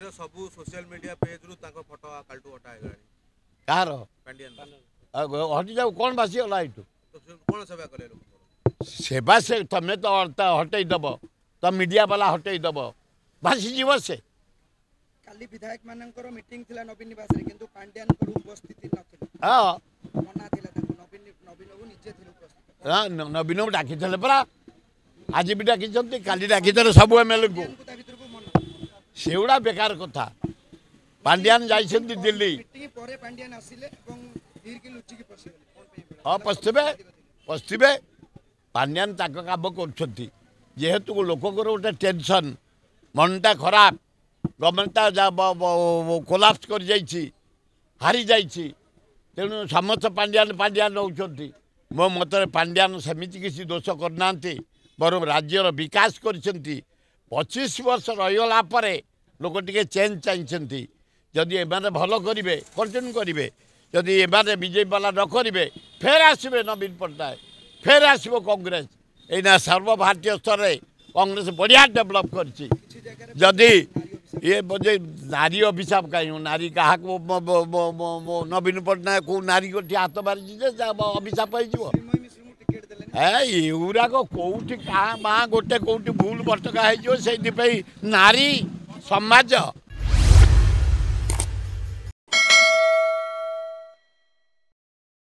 तो सब social media page रु ताको फोटो कालटू हटा हेलानी कार पांडियन हटि जाऊ कौन बासीगला एठू तो कोन सेवा करे लोक सेवा से तमें तो हटई दब तो मीडिया वाला हटई दब भासी जीव से काली विधायक मानकर मीटिंग थिला नवीन निवास रे किंतु पांड्यान को उपस्थिति नथिले हाँ मना थिला ताको नवीन को निजे थिले उपस्थित हाँ नवीन को डाकी परा आज भी डाकी काली डाकी सब एमएलए को ता भीतर को मना सेगुड़ा बेकार कथा पांड्यान जाइछन्ति दिल्ली मीटिंग परे पांड्यान आसिले एवं धीर की लुचि की पसिले कोन पे हाँ पस्थिबे पांड्यान ताक काम कर जेहेतु लोककर गोटे टेंशन मनटा खराब गवर्नमेंटा कोलाप्स कर हारी जाइए तेणु समस्त पांड्यान होती मो मत पांड्यान सेमती किसी दोष करना बर राज्यर विकास कर 25 वर्ष रहीगला लोक टे चेंज चाहिए जदि एमाने भल करेंगे कंटिन्यू करेंगे जदि एमाने बीजेपी वाला न करेंगे फेर आसबे नवीन पट्टनायक फेर आसब कांग्रेस एना सर्वभारतीय स्तर में कांग्रेस बढ़िया डेभलप करदी ये बोझे नारी अभिशाप कहीं नारी क्या नवीन पट्टनायक को नारी को हाथ मारी अभिशाप हो युराक कौटी क्या गोटे कौटी भूल भटका हो नारी समाज